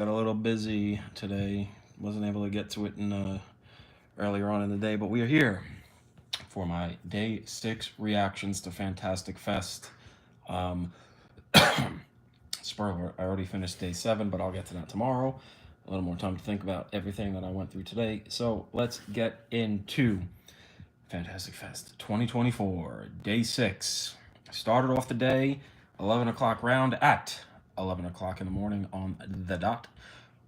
Got a little busy today. Wasn't able to get to it in earlier on in the day, but we are here for my day 6 reactions to Fantastic Fest. Um, Spoiler: I already finished day 7, but I'll get to that tomorrow. A little more time to think about everything that I went through today. So let's get into Fantastic Fest 2024, day 6. Started off the day 11 o'clock round at 11 o'clock in the morning on the dot.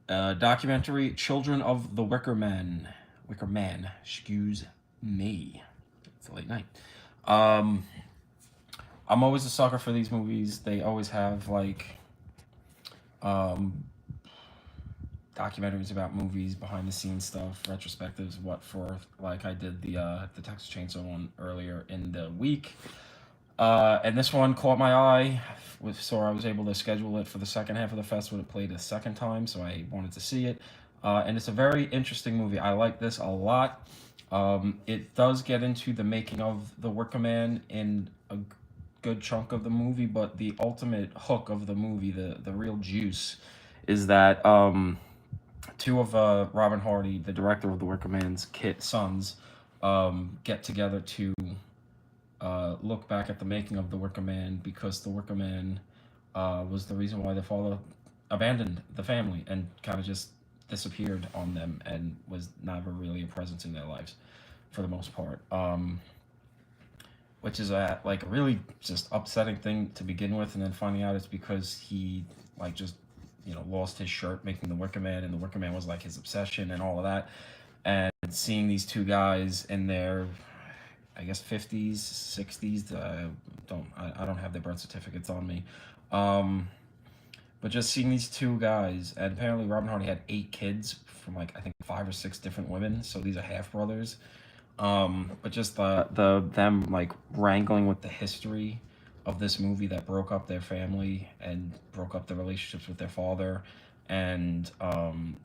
Documentary Children of the Wicker Man. Wicker Man, excuse me. It's a late night. Um, I'm always a sucker for these movies. They always have um, documentaries about movies, behind the scenes stuff, retrospectives, what for. Like I did the Texas Chainsaw one earlier in the week. And this one caught my eye, so I was able to schedule it for the second half of the festival. It played a second time, so I wanted to see it. And it's a very interesting movie. I like this a lot. It does get into the making of the Wicker Man in a good chunk of the movie, but the ultimate hook of the movie, the real juice, is that two of Robin Hardy, the director of the Wicker Man's sons, get together to look back at the making of the Wicker Man, because the Wicker Man was the reason why the father abandoned the family and kind of just disappeared on them and was never really a presence in their lives for the most part. Which is a really just upsetting thing to begin with, and then finding out it's because he just lost his shirt making the Wicker Man, and the Wicker Man was like his obsession and all of that. And seeing these two guys in their, I guess, 50s, 60s. I don't have their birth certificates on me. But just seeing these two guys, and apparently Robin Hardy had 8 kids from I think 5 or 6 different women. So these are half brothers. But just them wrangling with the history of this movie that broke up their family and broke up the relationships with their father, and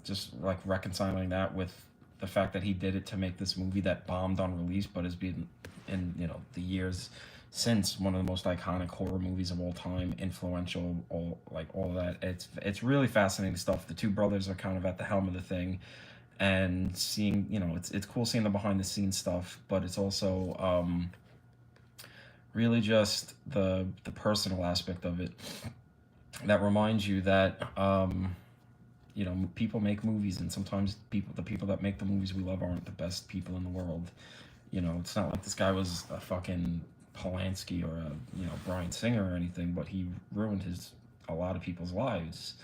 just reconciling that with the fact that he did it to make this movie that bombed on release, but has been in the years since one of the most iconic horror movies of all time, influential, all of that. It's really fascinating stuff. The two brothers are kind of at the helm of the thing, and seeing it's cool seeing the behind the scenes stuff, but it's also really just the personal aspect of it that reminds you that people make movies, and sometimes the people that make the movies we love aren't the best people in the world. It's not like this guy was a fucking Polanski or a Bryan Singer or anything, but he ruined a lot of people's lives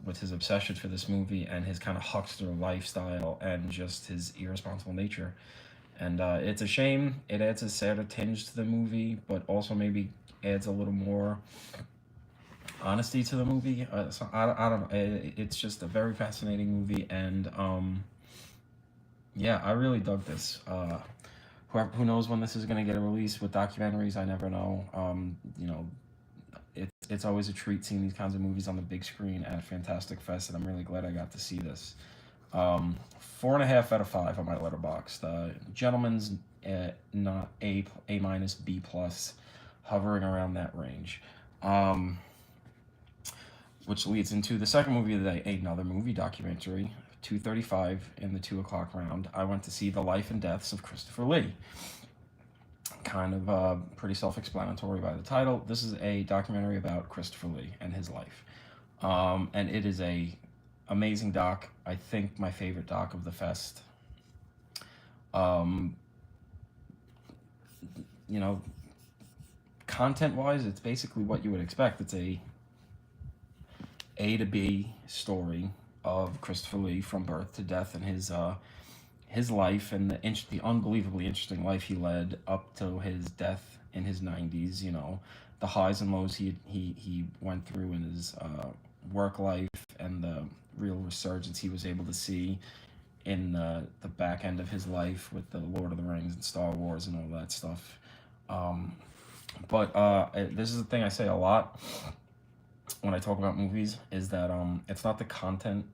with his obsession for this movie and his kind of huckster lifestyle and just his irresponsible nature. And it's a shame. It adds a sadder tinge to the movie, but also maybe adds a little more honesty to the movie. So I don't know. It's just a very fascinating movie, and yeah, I really dug this. Who knows when this is gonna get a release with documentaries? I never know. It's always a treat seeing these kinds of movies on the big screen at Fantastic Fest, and I'm really glad I got to see this. 4.5 out of 5 on my Letterboxd. Gentleman's not A minus B plus, hovering around that range. Which leads into the second movie of the day, another movie documentary, 2:35 in the 2 o'clock round. I went to see The Life and Deaths of Christopher Lee. Kind of pretty self-explanatory by the title. This is a documentary about Christopher Lee and his life. And it is a amazing doc. I think my favorite doc of the fest. Content-wise, it's basically what you would expect. It's A to B story of Christopher Lee from birth to death, and his life, and the unbelievably interesting life he led up to his death in his 90s. The highs and lows he went through in his work life, and the real resurgence he was able to see in the back end of his life with the Lord of the Rings and Star Wars and all that stuff. But this is the thing I say a lot when I talk about movies, is that it's not the content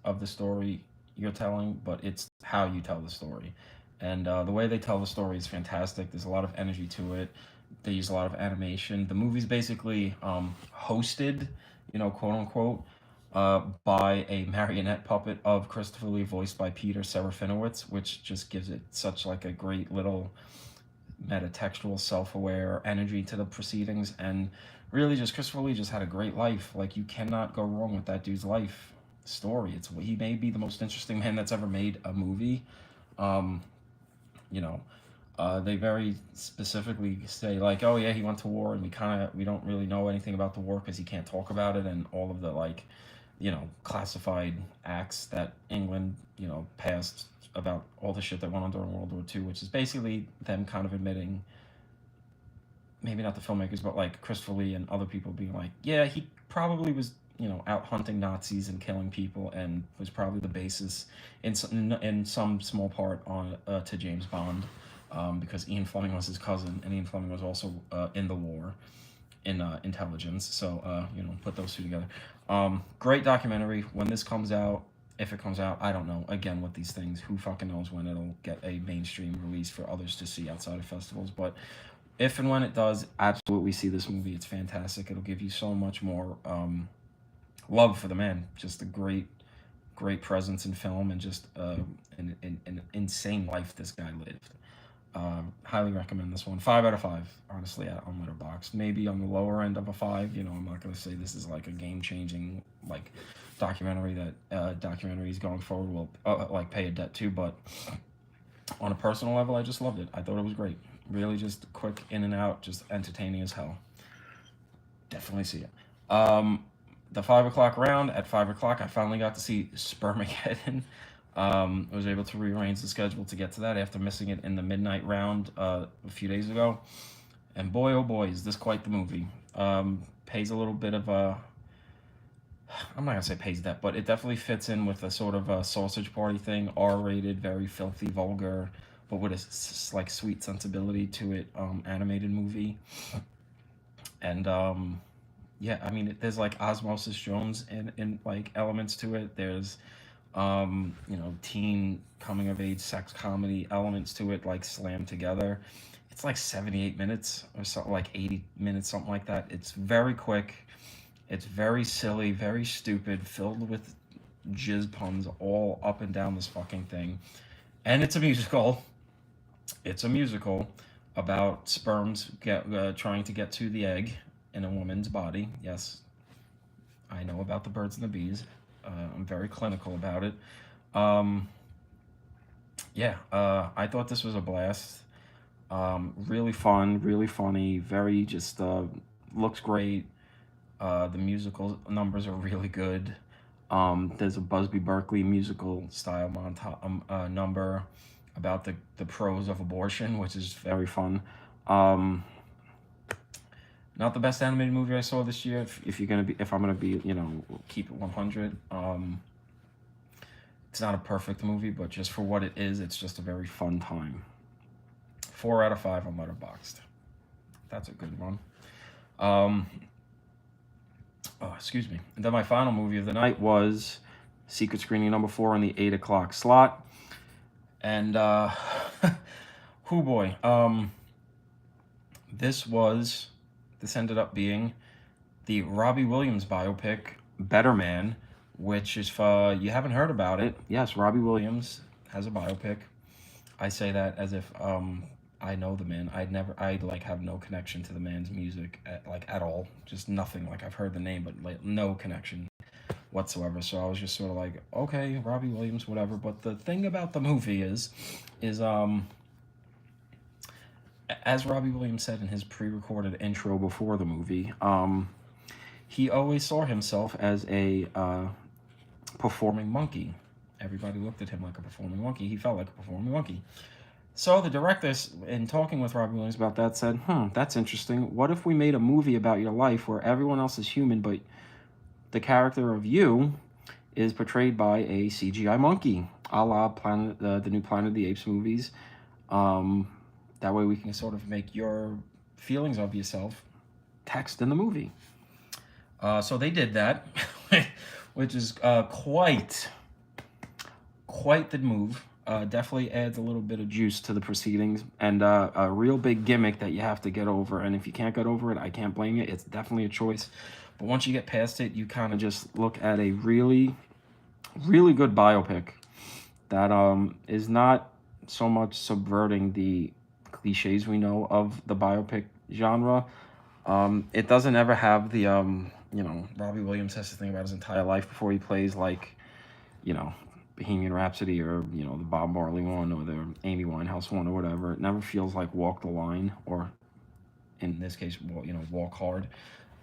of the story you're telling, but it's how you tell the story. And the way they tell the story is fantastic. There's a lot of energy to it. They use a lot of animation. The movie's basically hosted, quote unquote, by a marionette puppet of Christopher Lee, voiced by Peter Serafinowicz, which just gives it such like a great little metatextual, self-aware energy to the proceedings. And really, just Christopher Lee just had a great life. Like, you cannot go wrong with that dude's life story. He may be the most interesting man that's ever made a movie. Um, you know, they very specifically say like, oh yeah, he went to war, and we don't really know anything about the war because he can't talk about it, and all of the like, classified acts that England, passed about all the shit that went on during World War II, which is basically them kind of admitting, maybe not the filmmakers, but like Christopher Lee and other people being like, yeah, he probably was, out hunting Nazis and killing people, and was probably the basis in some small part on to James Bond, because Ian Fleming was his cousin, and Ian Fleming was also in the war in intelligence. So put those two together. Great documentary. When this comes out, if it comes out, I don't know. Again, with these things, who fucking knows when it'll get a mainstream release for others to see outside of festivals. But if and when it does, absolutely see this movie. It's fantastic. It'll give you so much more love for the man. Just a great presence in film, and just an insane life this guy lived. Highly recommend this one. 5 out of 5, honestly, on Letterboxd. Maybe on the lower end of a 5. I'm not gonna say this is like a game-changing like documentary that documentaries going forward will like pay a debt to, but on a personal level, I just loved it. I thought it was great. Really, just quick in and out, just entertaining as hell. Definitely see it. The 5 o'clock round. At 5 o'clock, I finally got to see Spermageddon. I was able to rearrange the schedule to get to that after missing it in the midnight round a few days ago. And boy, oh boy, is this quite the movie. Pays a little bit of a... I'm not going to say pays that, but it definitely fits in with a sort of a sausage party thing. R-rated, very filthy, vulgar, but with a like sweet sensibility to it, animated movie. And yeah, I mean, there's like Osmosis Jones in like elements to it. There's teen coming of age sex comedy elements to it, like slammed together. It's like 78 minutes or something, like 80 minutes, something like that. It's very quick. It's very silly, very stupid, filled with jizz puns all up and down this fucking thing. And it's a musical. It's a musical about sperms trying to get to the egg in a woman's body. Yes, I know about the birds and the bees. I'm very clinical about it. Yeah, I thought this was a blast. Really fun, really funny, very just looks great. The musical numbers are really good. There's a Busby Berkeley musical style number about the pros of abortion, which is very fun. Not the best animated movie I saw this year. If I'm gonna be, keep it 100. It's not a perfect movie, but just for what it is, it's just a very fun time. 4 out of 5 on Letterboxd. That's a good one. Excuse me. And then my final movie of the night was Secret Screening number 4 on the 8 o'clock slot. And oh boy, this ended up being the Robbie Williams biopic, Better Man, which is, if you haven't heard about it, yes, Robbie Williams has a biopic. I say that as if I know the man. I'd like have no connection to the man's music at all, just nothing. Like, I've heard the name, but like no connection whatsoever. So I was just sort of like, okay, Robbie Williams, whatever. But the thing about the movie is as Robbie Williams said in his pre-recorded intro before the movie, he always saw himself as a performing monkey. Everybody looked at him like a performing monkey. He felt like a performing monkey. So the directors, in talking with Robbie Williams about that, said, that's interesting. What if we made a movie about your life where everyone else is human, but the character of you is portrayed by a CGI monkey, a la the new Planet of the Apes movies. That way we can sort of make your feelings of yourself text in the movie. So they did that, which is quite the move. Definitely adds a little bit of juice to the proceedings, and a real big gimmick that you have to get over. And if you can't get over it, I can't blame you. It's definitely a choice. But once you get past it, you kind of just look at a really, really good biopic that is not so much subverting the cliches we know of the biopic genre. It doesn't ever have the Robbie Williams has to think about his entire life before he plays, like, Bohemian Rhapsody, or the Bob Marley one, or the Amy Winehouse one, or whatever. It never feels like Walk the Line, or in this case, Walk Hard.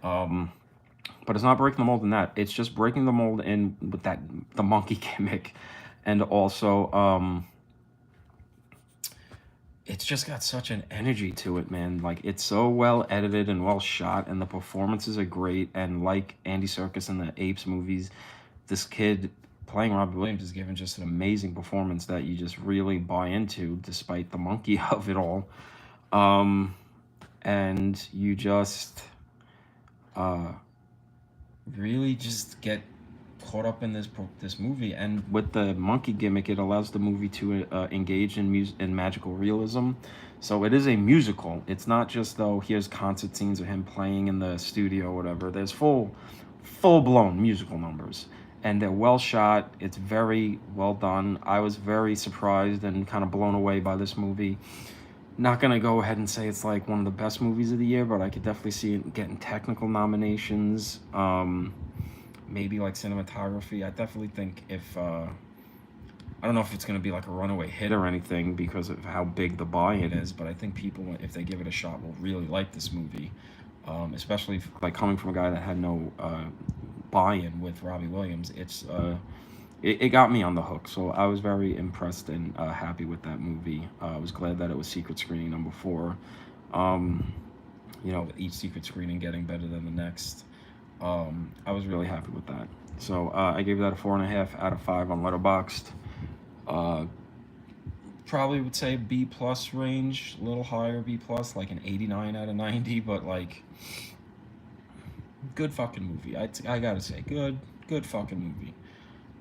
But it's not breaking the mold in that. It's just breaking the mold in with the monkey gimmick, and also it's just got such an energy to it, man. Like, it's so well edited and well shot, and the performances are great. And like Andy Serkis in the Apes movies, this kid playing Robbie Williams is given just an amazing performance that you just really buy into, despite the monkey of it all. And you just really just get caught up in this movie. And with the monkey gimmick, it allows the movie to engage in magical realism. So it is a musical. It's not just, though, here's concert scenes of him playing in the studio or whatever. There's full-blown musical numbers, and they're well shot. It's very well done. I was very surprised and kind of blown away by this movie. Not gonna go ahead and say it's like one of the best movies of the year, but I could definitely see it getting technical nominations. Maybe like cinematography. I definitely think if I don't know if it's gonna be like a runaway hit or anything because of how big the buy-in is, but I think people, if they give it a shot, will really like this movie. Especially like coming from a guy that had no buy-in with Robbie Williams. It got me on the hook, so I was very impressed and happy with that movie. I was glad that it was secret screening number 4. With each secret screening getting better than the next. I was really happy with that. So I gave that a 4.5 out of 5 on Letterboxd. Probably would say B+ range, a little higher B+, like an 89 out of 90, but like, good fucking movie. I gotta say, good fucking movie.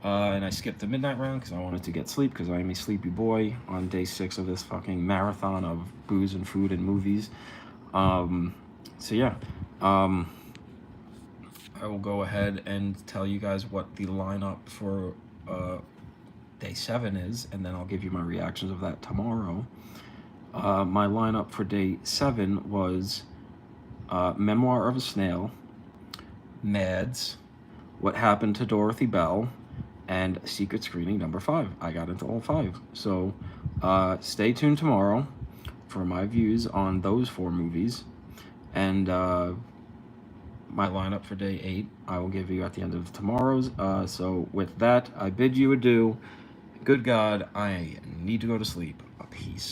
And I skipped the midnight round because I wanted to get sleep, because I am a sleepy boy on day 6 of this fucking marathon of booze and food and movies. So yeah, I will go ahead and tell you guys what the lineup for day 7 is, and then I'll give you my reactions of that tomorrow. My lineup for day 7 was Memoir of a Snail, Mads, What Happened to Dorothy Bell, and secret screening number 5. I got into all 5. So stay tuned tomorrow for my views on those 4 movies. And my lineup for day 8, I will give you at the end of tomorrow's. So with that, I bid you adieu. Good God, I need to go to sleep. Peace.